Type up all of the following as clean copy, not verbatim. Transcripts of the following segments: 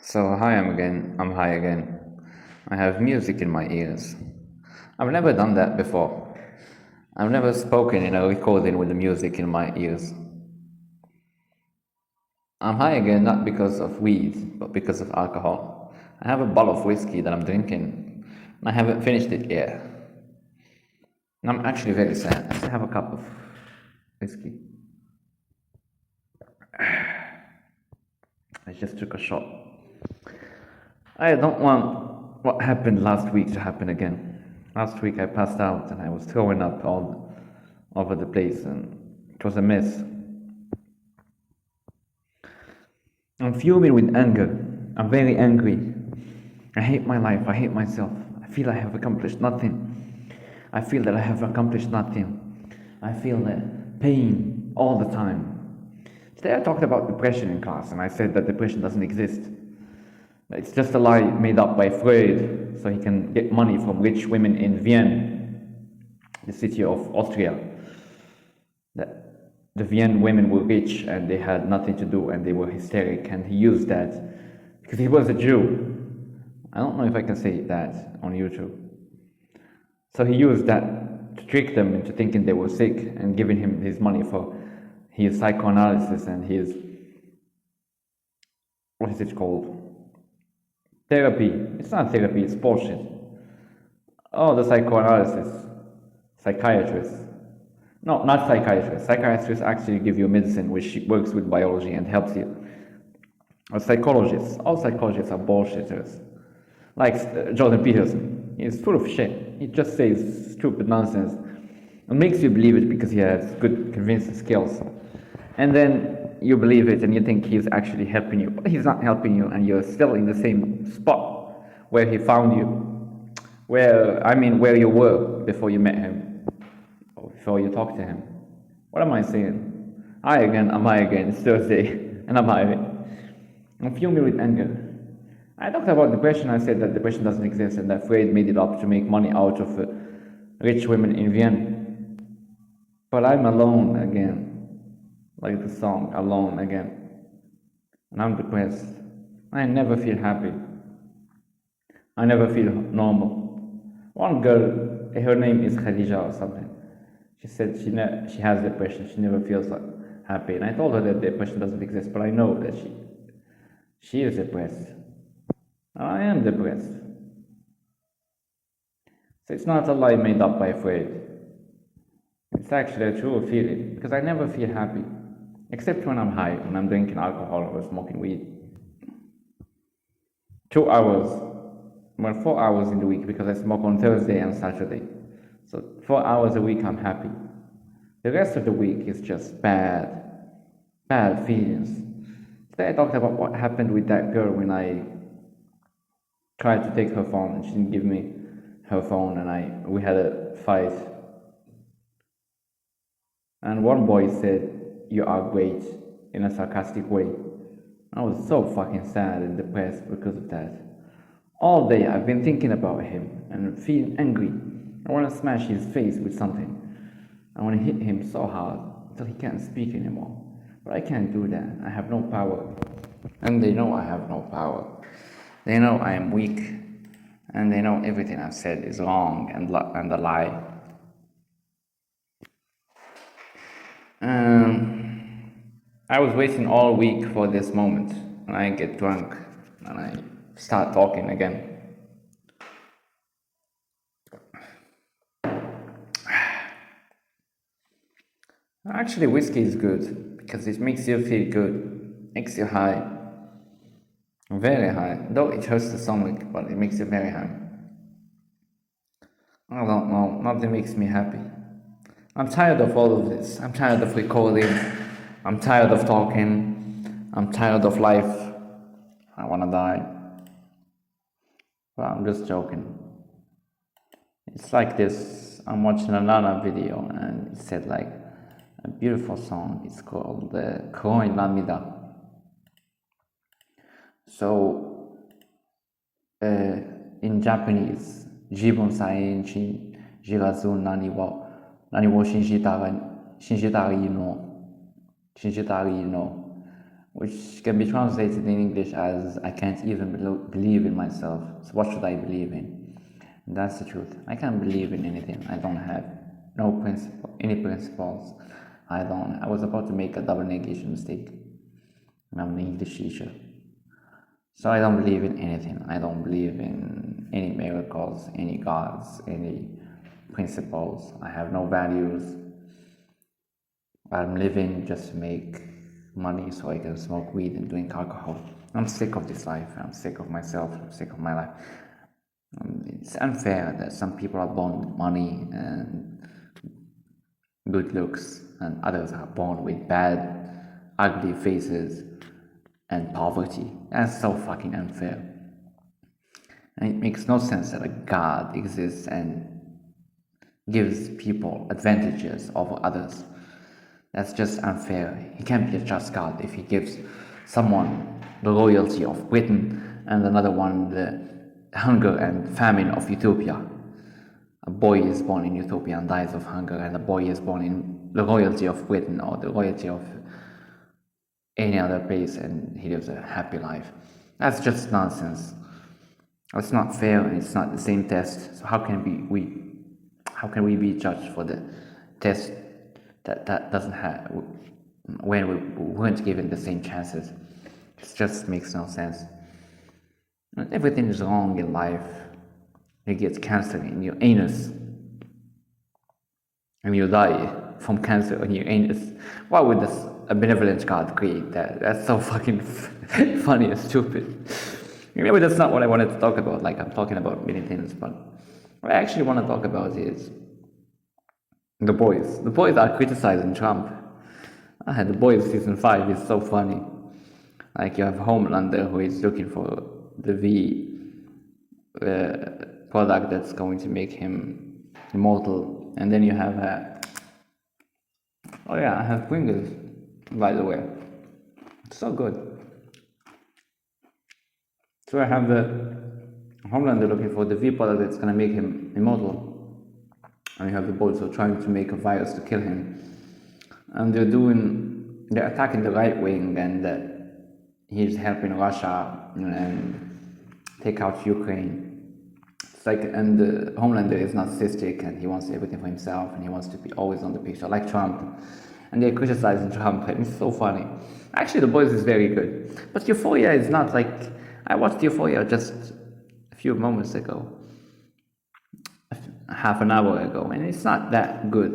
So I'm high again. I have music in my ears. I've never done that before. I've never spoken in a recording with the music in my ears. I'm high again not because of weed, but because of alcohol. I have a bottle of whiskey that I'm drinking, and I haven't finished it yet. And I'm actually very sad. I still have a cup of whiskey. I just took a shot. I don't want what happened last week to happen again. Last week I passed out and I was throwing up all over the place and it was a mess. I'm fuming with anger. I'm very angry. I hate my life. I hate myself. I feel I have accomplished nothing. I feel that I have accomplished nothing. I feel that pain all the time. Today I talked about depression in class and I said that depression doesn't exist. It's just a lie made up by Freud so he can get money from rich women in Vienna, the city of Austria. The Vienna women were rich and they had nothing to do and they were hysteric, and he used that because he was a Jew. I don't know if I can say that on YouTube. So he used that to trick them into thinking they were sick and giving him his money for his psychoanalysis and his, what is it called? Therapy. It's not therapy, it's bullshit. Oh, the psychoanalysis. Psychiatrists. No, not psychiatrists. Psychiatrists actually give you medicine which works with biology and helps you. Or psychologists. All psychologists are bullshitters. Like Jordan Peterson. He's full of shit. He just says stupid nonsense and makes you believe it because he has good convincing skills. And then you believe it and you think he's actually helping you, but he's not helping you, and you're still in the same spot where he found you, where you were before you met him, or before you talked to him. What am I saying? I'm high again, it's Thursday, and I'm high. I'm fuming with anger. I talked about depression. I said that depression doesn't exist and that Freud made it up to make money out of rich women in Vienna. But I'm alone again. Like the song, alone again. And I'm depressed. I never feel happy. I never feel normal. One girl, her name is Khadija or something. She said she has depression. She never feels happy. And I told her that depression doesn't exist, but I know that she is depressed. I am depressed. So it's not a lie made up by Freud. It's actually a true feeling, because I never feel happy. Except when I'm high, when I'm drinking alcohol or smoking weed. 2 hours, 4 hours in the week, because I smoke on Thursday and Saturday. So 4 hours a week I'm happy. The rest of the week is just bad feelings. Today I talked about what happened with that girl when I tried to take her phone and she didn't give me her phone, and we had a fight. And one boy said, "You are great," in a sarcastic way. I was so fucking sad and depressed because of that. All day I've been thinking about him and feeling angry. I want to smash his face with something. I want to hit him so hard until he can't speak anymore. But I can't do that. I have no power. And they know I have no power. They know I am weak. And they know everything I've said is wrong and a lie. I was waiting all week for this moment, and I get drunk and I start talking again. Actually, whiskey is good because it makes you feel good, makes you high, very high. Though it hurts the stomach, but it makes you very high. I don't know, nothing makes me happy. I'm tired of all of this. I'm tired of recording. I'm tired of talking. I'm tired of life. I want to die. Well, I'm just joking. It's like this. I'm watching another video and it said like a beautiful song. It's called Koi Lamida. So, in Japanese, Jibon Sain Chin Jirazun Nani wo Shinjitari no which can be translated in English as I can't even believe in myself, so what should I believe in? And that's the truth. I can't believe in anything. I don't have any principles. I was about to make a double negation mistake, and I'm an English teacher. So I don't believe in anything. I don't believe in any miracles, any gods, any principles. I have no values. I'm living just to make money so I can smoke weed and drink alcohol. I'm sick of this life. I'm sick of myself. I'm sick of my life. It's unfair that some people are born with money and good looks, and others are born with bad, ugly faces and poverty. That's so fucking unfair. And it makes no sense that a God exists and gives people advantages over others. That's just unfair. He can't be a just God if he gives someone the royalty of Britain and another one the hunger and famine of Ethiopia. A boy is born in Ethiopia and dies of hunger, and a boy is born in the royalty of Britain or the royalty of any other place and he lives a happy life. That's just nonsense. It's not fair and it's not the same test. So how can we be judged for the test that doesn't have, when we weren't given the same chances? It just makes no sense. And everything is wrong in life. You get cancer in your anus and you die from cancer in your anus. Why would a benevolent God create that? That's so fucking funny and stupid. Maybe that's not what I wanted to talk about. Like, I'm talking about many things, but what I actually want to talk about is The Boys. The Boys are criticizing Trump. The Boys season 5 is so funny. Like, you have Homelander who is looking for the V product that's going to make him immortal, and then you have I have Pringles, by the way. It's so good. So I have the Homelander looking for the V product that's gonna make him immortal, and you have the Boys who are trying to make a virus to kill him, and they're attacking the right wing, and he's helping Russia and take out Ukraine. It's like, and Homelander is narcissistic and he wants everything for himself and he wants to be always on the picture, like Trump. And they're criticizing Trump, and it's so funny. Actually, The Boys is very good, but Euphoria is not like. I watched Euphoria just a few moments ago, half an hour ago, and it's not that good.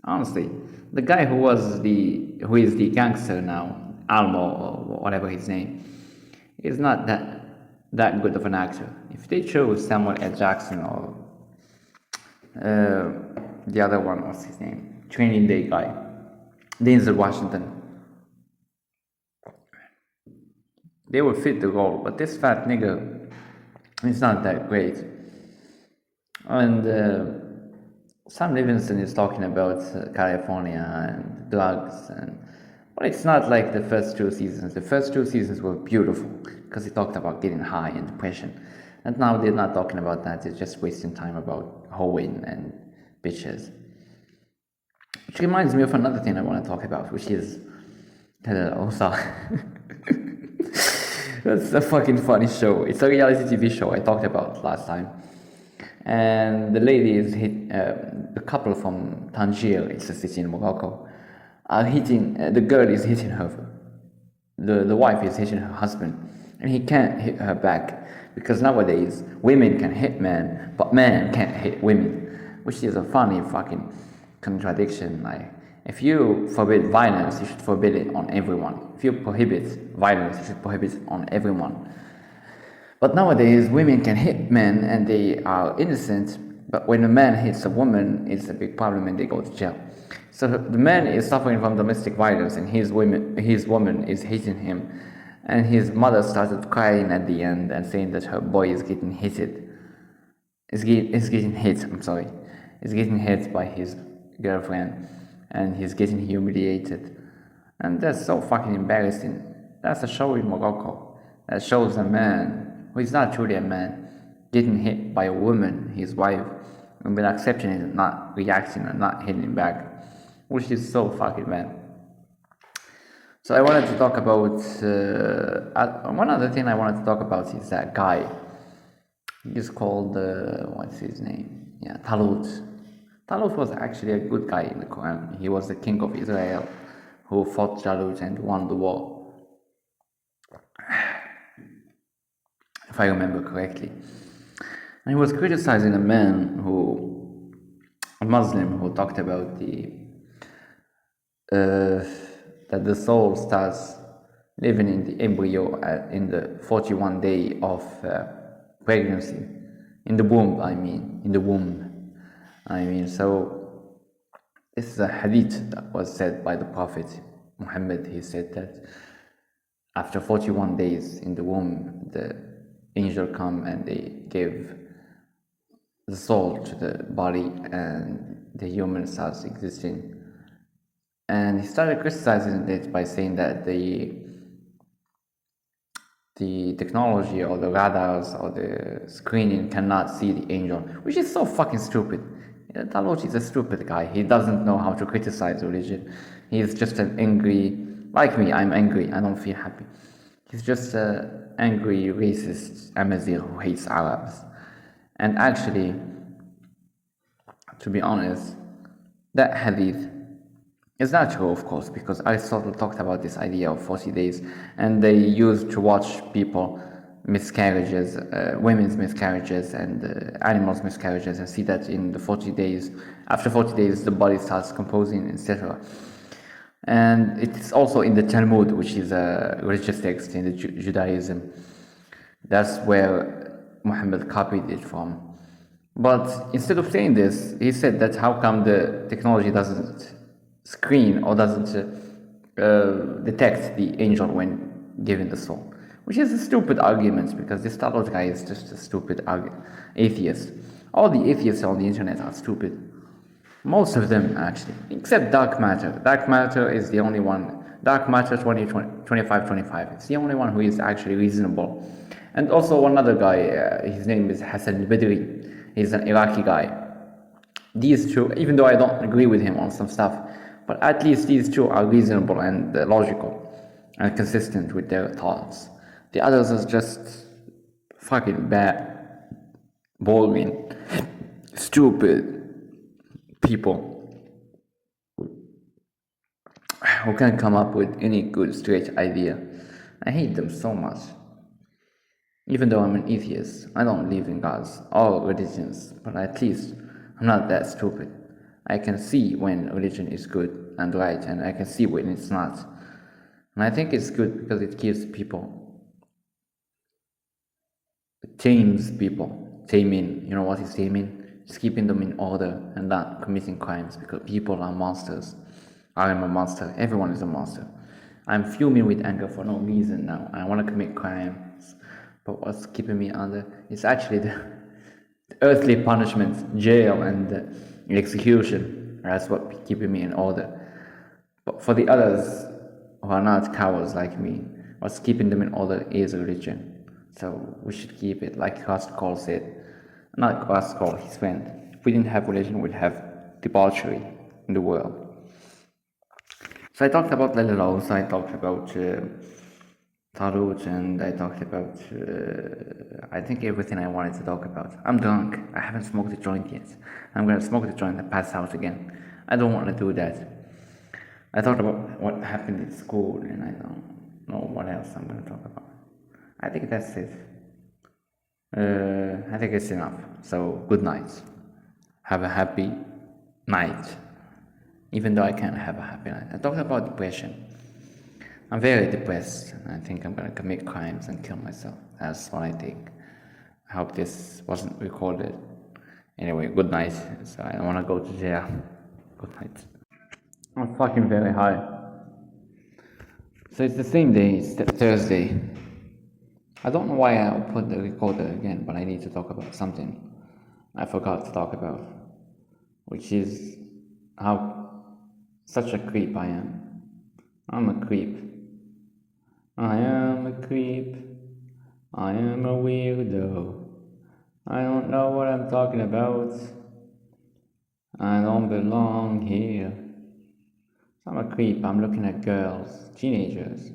Honestly, the guy who is the gangster now, Almo or whatever his name, is not that good of an actor. If they chose Samuel L. Jackson or the other one, what's his name, Training Day guy, Denzel Washington, they would fit the role. But this fat nigga is not that great. And Sam Levinson is talking about California and drugs, but it's not like the first two seasons. The first two seasons were beautiful because he talked about getting high and depression, and now they're not talking about that. They're just wasting time about hoeing and bitches. Which reminds me of another thing I want to talk about, which is that's a fucking funny show. It's a reality TV show I talked about last time. And the lady is the couple from Tangier, it's a city in Morocco, are hitting, the girl is hitting her, the wife is hitting her husband, and he can't hit her back, because nowadays women can hit men, but men can't hit women, which is a funny fucking contradiction. Like, if you forbid violence, you should forbid it on everyone. If you prohibit violence, you should prohibit it on everyone. But nowadays, women can hit men and they are innocent, but when a man hits a woman, it's a big problem and they go to jail. So the man is suffering from domestic violence and his woman is hitting him, and his mother started crying at the end and saying that her boy is getting hit. Is getting hit by his girlfriend, and he's getting humiliated. And that's so fucking embarrassing. That's a show in Morocco that shows a man who is not truly a man getting hit by a woman, his wife, and then accepting it and not reacting and not hitting back, which is so fucking bad. So I wanted to talk about, one other thing I wanted to talk about is that guy. He's called, what's his name? Yeah, Talut. Talut was actually a good guy in the Quran. He was the king of Israel who fought Jalut and won the war, if I remember correctly. And he was criticizing a man a Muslim who talked about that the soul starts living in the embryo in the 41 day of pregnancy, in the womb. So this is a hadith that was said by the Prophet Muhammad. He said that after 41 days in the womb, the angel come and they give the soul to the body and the human starts existing. And he started criticizing it by saying that the technology or the radars or the screening cannot see the angel, which is so fucking stupid. Talut is a stupid guy. He doesn't know how to criticize religion. He's just an angry, like me, I'm angry, I don't feel happy. He's just an angry, racist Amazigh who hates Arabs. And actually, to be honest, that hadith is not true, of course, because Aristotle talked about this idea of 40 days, and they used to watch people miscarriages, women's miscarriages and animals' miscarriages, and see that in the 40 days, after 40 days, the body starts composing, etc. And it's also in the Talmud, which is a religious text in the Judaism. That's where Muhammad copied it from. But instead of saying this, he said that how come the technology doesn't screen or doesn't detect the angel when given the soul, which is a stupid argument, because this Talut guy is just a stupid atheist. All the atheists on the internet are stupid. Most of them, actually, except Dark Matter. Dark Matter is the only one. Dark Matter 2525. It's the only one who is actually reasonable. And also one other guy, his name is Hassan al-Badri. He's an Iraqi guy. These two, even though I don't agree with him on some stuff, but at least these two are reasonable and logical and consistent with their thoughts. The others are just fucking bad, boring, stupid people who can't come up with any good straight idea. I hate them so much. Even though I'm an atheist, I don't believe in gods or religions, but at least I'm not that stupid. I can see when religion is good and right, and I can see when it's not. And I think it's good because it keeps people, it tames people. Taming, you know what is taming? It's keeping them in order and not committing crimes, because people are monsters. I am a monster. Everyone is a monster. I'm fuming with anger for no reason now. I want to commit crimes, but what's keeping me under is actually the earthly punishment, jail and execution. That's what keeping me in order. But for the others who are not cowards like me, what's keeping them in order is religion. So we should keep it, like Cole said. Not Cole, his friend. If we didn't have religion, we'd have debauchery in the world. So I talked about Lalalos, I talked about Talut, and I talked about, I think, everything I wanted to talk about. I'm drunk. I haven't smoked a joint yet. I'm going to smoke the joint and pass out again. I don't want to do that. I thought about what happened at school, and I don't know what else I'm going to talk about. I think that's it. I think it's enough. So, good night. Have a happy night. Even though I can't have a happy night. I talked about depression. I'm very depressed. I think I'm going to commit crimes and kill myself. That's what I think. I hope this wasn't recorded. Anyway, good night. So I don't want to go to jail. Good night. I'm fucking very high. So it's the same day, it's Thursday. I don't know why I put the recorder again, but I need to talk about something I forgot to talk about, which is how such a creep I am. I'm a creep. I am a creep. I am a weirdo. I don't know what I'm talking about. I don't belong here. So I'm a creep. I'm looking at girls, teenagers.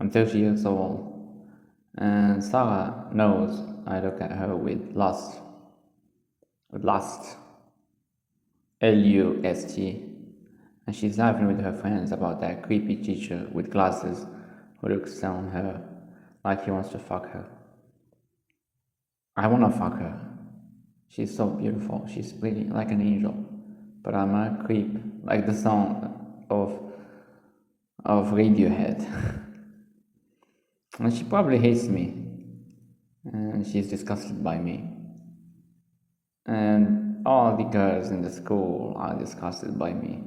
I'm 30 years old. And Sarah knows I look at her with lust. With lust. L-U-S-T. And she's laughing with her friends about that creepy teacher with glasses who looks down her like he wants to fuck her. I wanna fuck her. She's so beautiful. She's pretty, like an angel. But I'm a creep, like the song of Radiohead. And she probably hates me. And she's disgusted by me. And all the girls in the school are disgusted by me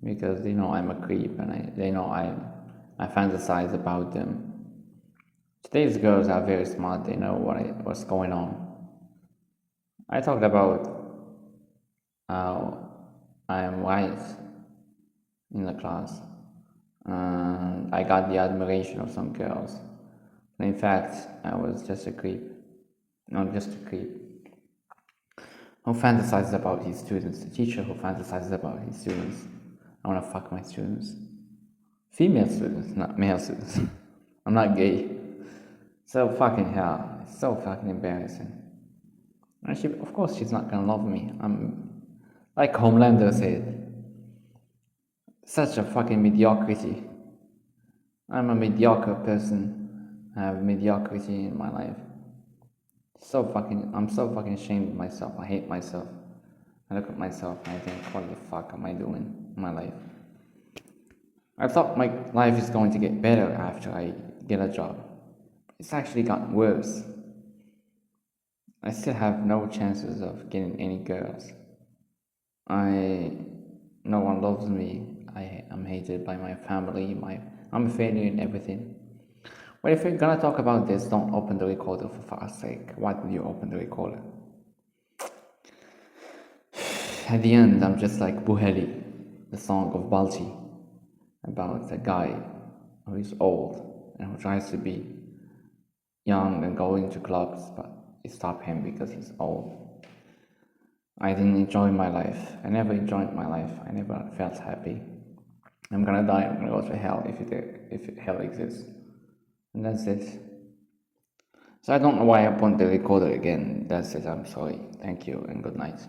because they know I'm a creep and they know I fantasize about them. Today's girls are very smart. They know what's going on. I talked about how I am wise in the class. And I got the admiration of some girls. In fact, I was just a creep. Not just a creep. Who fantasizes about his students. The teacher who fantasizes about his students. I want to fuck my students. Female students, not male students. I'm not gay. So fucking hell. It's so fucking embarrassing. And of course she's not gonna love me. I'm like Homelander said. Such a fucking mediocrity. I'm a mediocre person. I have mediocrity in my life. I'm so fucking ashamed of myself. I hate myself. I look at myself and I think, what the fuck am I doing in my life? I thought my life is going to get better after I get a job. It's actually gotten worse. I still have no chances of getting any girls. No one loves me. I'm hated by my family. I'm a failure in everything. But if you're gonna talk about this, don't open the recorder for fuck's sake. Why did you open the recorder? At the end, I'm just like Buheli, the song of Balti, about a guy who is old and who tries to be young and go into clubs, but it stopped him because he's old. I didn't enjoy my life. I never enjoyed my life. I never felt happy. I'm gonna die. I'm gonna go to hell if hell exists. And that's it. So I don't know why I opened the recorder again. That's it. I'm sorry. Thank you and good night.